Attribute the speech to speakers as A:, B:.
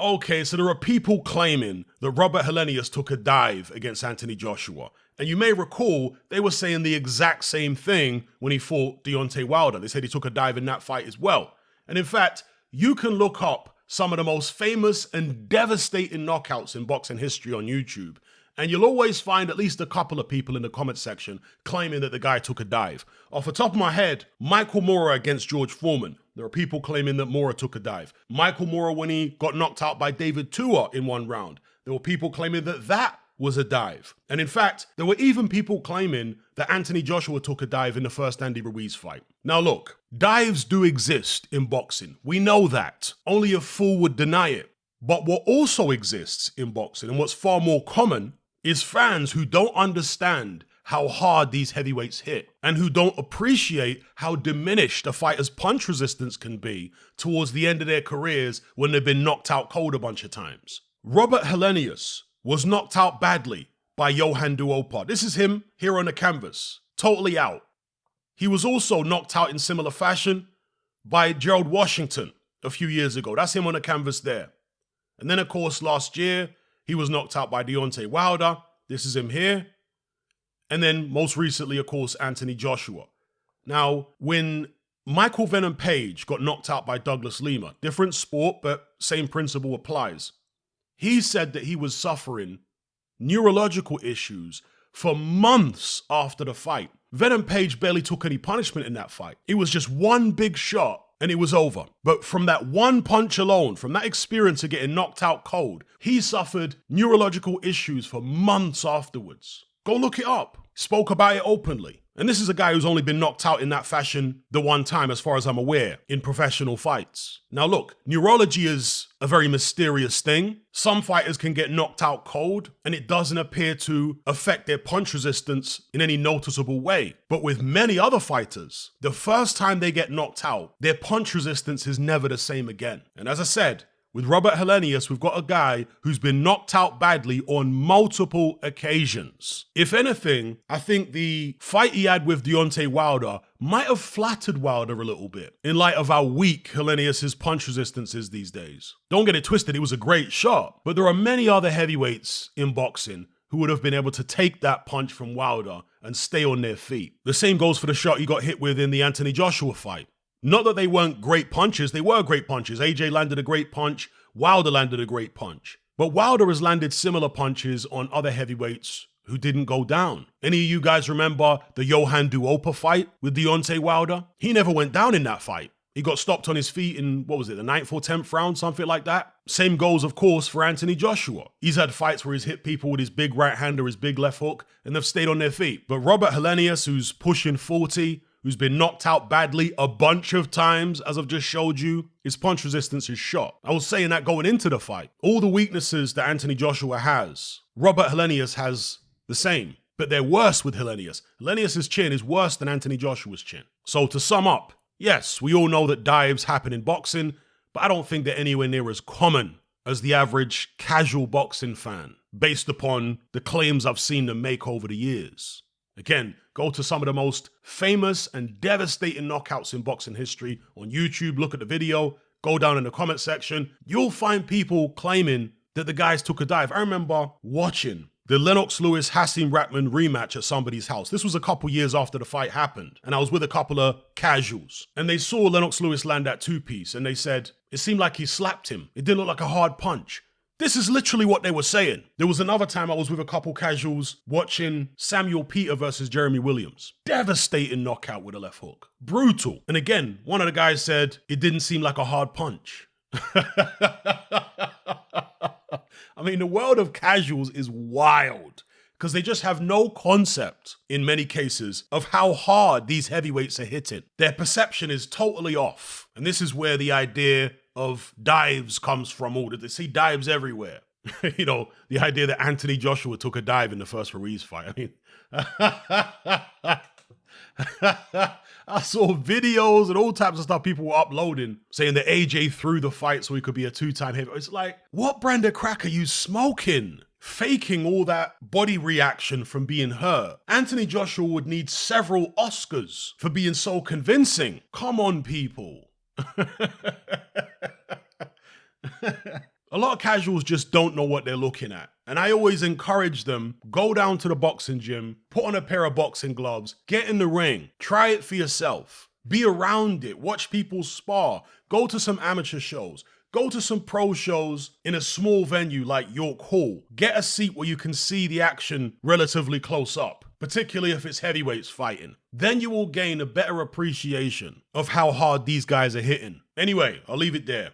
A: Okay, so there are people claiming that Robert Helenius took a dive against Anthony Joshua. And you may recall they were saying the exact same thing when he fought Deontay Wilder. They said he took a dive in that fight as well. And in fact, you can look up some of the most famous and devastating knockouts in boxing history on YouTube. And you'll always find at least a couple of people in the comment section claiming that the guy took a dive. Off the top of my head, Michael Moorer against George Foreman. There are people claiming that Moorer took a dive. Michael Moorer when he got knocked out by David Tua in one round. There were people claiming that that was a dive. And in fact, there were even people claiming that Anthony Joshua took a dive in the first Andy Ruiz fight. Now look, dives do exist in boxing. We know that. Only a fool would deny it. But what also exists in boxing, and what's far more common, is fans who don't understand how hard these heavyweights hit and who don't appreciate how diminished a fighter's punch resistance can be towards the end of their careers when they've been knocked out cold a bunch of times. Robert Helenius was knocked out badly by Johann Duopa. This is him here on the canvas, totally out. He was also knocked out in similar fashion by Gerald Washington a few years ago. That's him on the canvas there. And then, of course, last year, he was knocked out by Deontay Wilder. This is him here. And then most recently, of course, Anthony Joshua. Now, when Michael Venom Page got knocked out by Douglas Lima, different sport, but same principle applies. He said that he was suffering neurological issues for months after the fight. Venom Page barely took any punishment in that fight. It was just one big shot and it was over. But from that one punch alone, from that experience of getting knocked out cold, he suffered neurological issues for months afterwards. Go look it up. Spoke about it openly. And this is a guy who's only been knocked out in that fashion the one time, as far as I'm aware, in professional fights. Now look, neurology is a very mysterious thing. Some fighters can get knocked out cold, and it doesn't appear to affect their punch resistance in any noticeable way. But with many other fighters, the first time they get knocked out, their punch resistance is never the same again. And as I said, with Robert Helenius, we've got a guy who's been knocked out badly on multiple occasions. If anything, I think the fight he had with Deontay Wilder might have flattered Wilder a little bit in light of how weak Helenius' punch resistance is these days. Don't get it twisted, it was a great shot, but there are many other heavyweights in boxing who would have been able to take that punch from Wilder and stay on their feet. The same goes for the shot he got hit with in the Anthony Joshua fight. Not that they weren't great punches, they were great punches. AJ landed a great punch, Wilder landed a great punch. But Wilder has landed similar punches on other heavyweights who didn't go down. Any of you guys remember the Johann Duopa fight with Deontay Wilder? He never went down in that fight. He got stopped on his feet in, the 9th or 10th round, something like that. Same goes, of course, for Anthony Joshua. He's had fights where he's hit people with his big right hand or his big left hook, and they've stayed on their feet. But Robert Helenius, who's pushing 40, who's been knocked out badly a bunch of times, as I've just showed you, his punch resistance is shot. I was saying that going into the fight. All the weaknesses that Anthony Joshua has, Robert Helenius has the same, but they're worse with Helenius. Helenius' chin is worse than Anthony Joshua's chin. So to sum up, yes, we all know that dives happen in boxing, but I don't think they're anywhere near as common as the average casual boxing fan, based upon the claims I've seen them make over the years. Again, go to some of the most famous and devastating knockouts in boxing history on YouTube, look at the video, go down in the comment section. You'll find people claiming that the guys took a dive. I remember watching the Lennox Lewis-Hasim Ratman rematch at somebody's house. This was a couple years after the fight happened, and I was with a couple of casuals, and they saw Lennox Lewis land that two-piece, and they said, it seemed like he slapped him. It didn't look like a hard punch. This is literally what they were saying. There was another time I was with a couple casuals watching Samuel Peter versus Jeremy Williams. Devastating knockout with a left hook. Brutal. And again, one of the guys said, it didn't seem like a hard punch. I mean, the world of casuals is wild because they just have no concept, in many cases, of how hard these heavyweights are hitting. Their perception is totally off. And this is where the idea of dives comes from. They see dives everywhere. The idea that Anthony Joshua took a dive in the first Ruiz fight. I mean, I saw videos and all types of stuff people were uploading saying that AJ threw the fight so he could be a two-time heavyweight. It's like, what brand of crack are you smoking? Faking all that body reaction from being hurt. Anthony Joshua would need several Oscars for being so convincing. Come on, people. A lot of casuals just don't know what they're looking at. And I always encourage them, go down to the boxing gym, put on a pair of boxing gloves, get in the ring, try it for yourself. Be around it, watch people spar, go to some amateur shows, go to some pro shows in a small venue like York Hall. Get a seat where you can see the action relatively close up, particularly if it's heavyweights fighting. Then you will gain a better appreciation of how hard these guys are hitting. Anyway, I'll leave it there.